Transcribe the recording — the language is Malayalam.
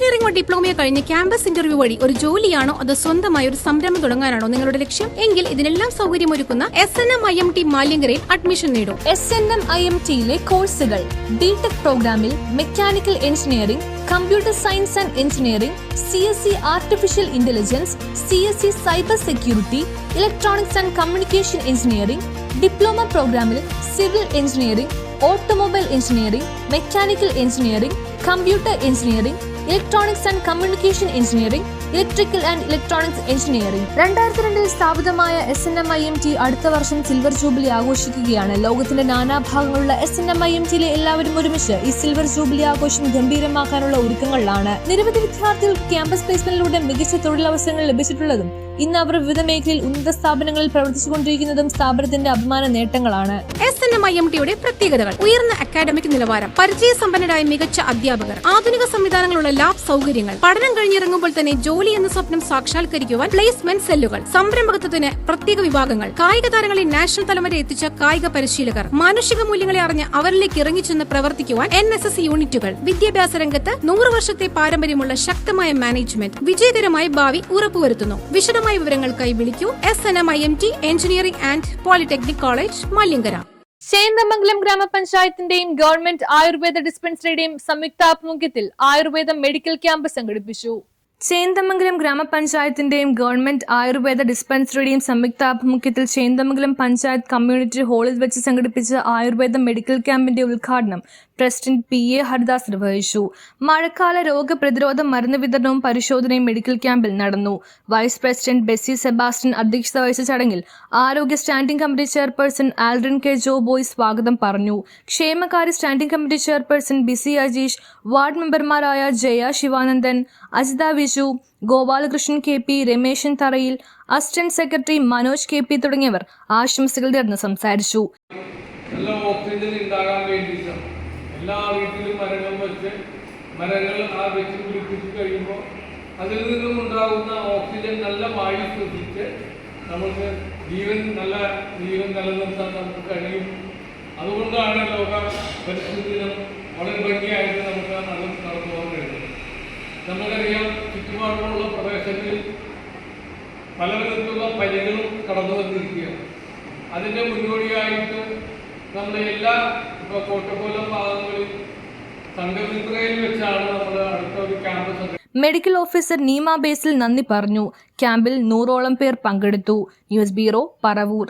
എഞ്ചിനീയറിംഗോ ഡിപ്ലോമയോ കഴിഞ്ഞ് ക്യാമ്പസ് ഇന്റർവ്യൂ വഴി ഒരു ജോലിയാണോ അതോ സ്വന്തമായി ഒരു സംരംഭം തുടങ്ങാനാണോ നിങ്ങളുടെ ലക്ഷ്യം എങ്കിൽ ഇതിനെല്ലാം സൗകര്യമൊരുക്കുന്ന SNM-IMT മാലിയങ്കരയിൽ അഡ്മിഷൻ നേടൂ. SNM-IMTയിലെ കോഴ്സുകൾ: ബിടെക് പ്രോഗ്രാമിൽ mechanical engineering, computer science and engineering, CSE artificial intelligence, CSE cyber security, electronics and communication engineering. Diploma പ്രോഗ്രാമിൽ civil engineering, automobile engineering, mechanical engineering, computer engineering, electronics and communication engineering, electrical and electronics engineering. 2002 സ്ഥാപിതമായ SNM-IMT അടുത്ത വർഷം സിൽവർ ജൂബിലി ആഘോഷിക്കുകയാണ്. ലോകത്തിന്റെ നാനാഭാഗങ്ങളുള്ള SNM-IMTയിലെ എല്ലാവരും ഒരുമിച്ച് ഈ സിൽവർ ജൂബിലി ആഘോഷം ഗംഭീരമാക്കാനുള്ള ഒരുക്കങ്ങളിലാണ്. നിരവധി വിദ്യാർത്ഥികൾക്ക് ക്യാമ്പസ് പ്ലേസ്മെന്റിലൂടെ മികച്ച തൊഴിലവസരങ്ങൾ ലഭിച്ചിട്ടുള്ളതും ഇന്ന് അവർ വിവിധ മേഖലയിൽ ഉന്നത സ്ഥാപനങ്ങളിൽ പ്രവർത്തിച്ചുകൊണ്ടിരിക്കുന്നതും സ്ഥാപനത്തിന്റെ അഭിമാന നേട്ടങ്ങളാണ്. SNM-IMTയുടെ പ്രത്യേകതകൾ: ഉയർന്ന അക്കാഡമിക് നിലവാരം, പരിചയസമ്പന്നരായ മികച്ച അധ്യാപകർ, ആധുനിക സംവിധാനങ്ങളുള്ള ലാബ് സൗകര്യങ്ങൾ, പഠനം കഴിഞ്ഞിറങ്ങുമ്പോൾ തന്നെ ജോലി എന്ന സ്വപ്നം സാക്ഷാത്കരിക്കുവാൻ പ്ലേസ്മെന്റ് സെല്ലുകൾ, സംരംഭകത്വത്തിന് പ്രത്യേക വിഭാഗങ്ങൾ, കായിക താരങ്ങളെ നാഷണൽ തലം വരെ എത്തിച്ച കായിക പരിശീലകർ, മാനുഷിക മൂല്യങ്ങളെ അറിഞ്ഞ് അവരിലേക്ക് ഇറങ്ങിച്ചെന്ന് പ്രവർത്തിക്കുവാൻ NSS യൂണിറ്റുകൾ, വിദ്യാഭ്യാസ രംഗത്ത് 100 വർഷത്തെ പാരമ്പര്യമുള്ള ശക്തമായ മാനേജ്മെന്റ്, വിജയകരമായ ഭാവി ഉറപ്പുവരുത്തുന്നു. വിശദമായ വിവരങ്ങൾക്കായി വിളിക്കൂ. SNM-IMT engineering and polytechnic college, Maliyankara. Chendamangalam ഗ്രാമപഞ്ചായത്തിന്റെയും ഗവൺമെന്റ് ആയുർവേദ ഡിസ്പെൻസറിയുടെയും സംയുക്താഭിമുഖ്യത്തിൽ ആയുർവേദ മെഡിക്കൽ ക്യാമ്പ് സംഘടിപ്പിച്ചു. ചേന്ദമംഗലം ഗ്രാമപഞ്ചായത്തിന്റെയും ഗവൺമെന്റ് ആയുർവേദ ഡിസ്പെൻസറിയുടെയും സംയുക്താഭിമുഖ്യത്തിൽ ചേന്ദമംഗലം പഞ്ചായത്ത് കമ്മ്യൂണിറ്റി ഹാളിൽ വെച്ച് സംഘടിപ്പിച്ച ആയുർവേദ മെഡിക്കൽ ക്യാമ്പിന്റെ ഉദ്ഘാടനം പ്രസിഡന്റ് PA ഹരിദാസ് നിർവഹിച്ചു. മഴക്കാല രോഗപ്രതിരോധ മരുന്ന് വിതരണവും പരിശോധനയും മെഡിക്കൽ ക്യാമ്പിൽ നടന്നു. വൈസ് പ്രസിഡന്റ് ബെസ്സി സെബാസ്റ്റ്യൻ അധ്യക്ഷത വഹിച്ച ചടങ്ങിൽ ആരോഗ്യ standing committee chairperson Aldrin K. Joboy സ്വാഗതം പറഞ്ഞു. ക്ഷേമകാര്യ standing committee chairperson BC Ajeesh, ward മെമ്പർമാരായ ജയ ശിവാനന്ദൻ, അജിത വിജു, ഗോപാലകൃഷ്ണൻ KP, രമേശൻ തറയിൽ, അസിസ്റ്റന്റ് സെക്രട്ടറി മനോജ് KP തുടങ്ങിയവർ ആശംസകൾ നേർന്ന് സംസാരിച്ചു. എല്ലാ വീട്ടിലും മരങ്ങൾ വെച്ച് മരങ്ങൾ വെച്ച് പിടിപ്പിച്ച് കഴിയുമ്പോൾ അതിൽ നിന്നും ഉണ്ടാകുന്ന ഓക്സിജൻ നല്ല വായു ശ്വസിച്ച് നമുക്ക് നല്ല ജീവൻ നിലനിർത്താൻ നമുക്ക് കഴിയും. അതുകൊണ്ടാണ് ലോക പരിസ്ഥിതി ദിനം വളരെ ഭംഗിയായിട്ട് നമുക്ക് നടന്നു പോകാൻ കഴിയുന്നത്. നമുക്കറിയാം, ചുറ്റുപാടുമുള്ള പ്രദേശങ്ങളിൽ പല വിധത്തിലുള്ള പനികളും കടന്നു വന്നിരിക്കുകയാണ്. അതിൻ്റെ മുന്നോടിയായിട്ട് നമ്മുടെ എല്ലാ കോട്ടക്കോലം ഭാഗങ്ങളിൽ സംഘമിത്രയിൽ വെച്ചാണ് നമ്മൾ അടുത്ത ഒരു ക്യാമ്പ്. മെഡിക്കൽ ഓഫീസർ നീമ ബേസിൽ നന്ദി പറഞ്ഞു. ക്യാമ്പിൽ 100ഓളം പേർ പങ്കെടുത്തു. News bureau, Paravur.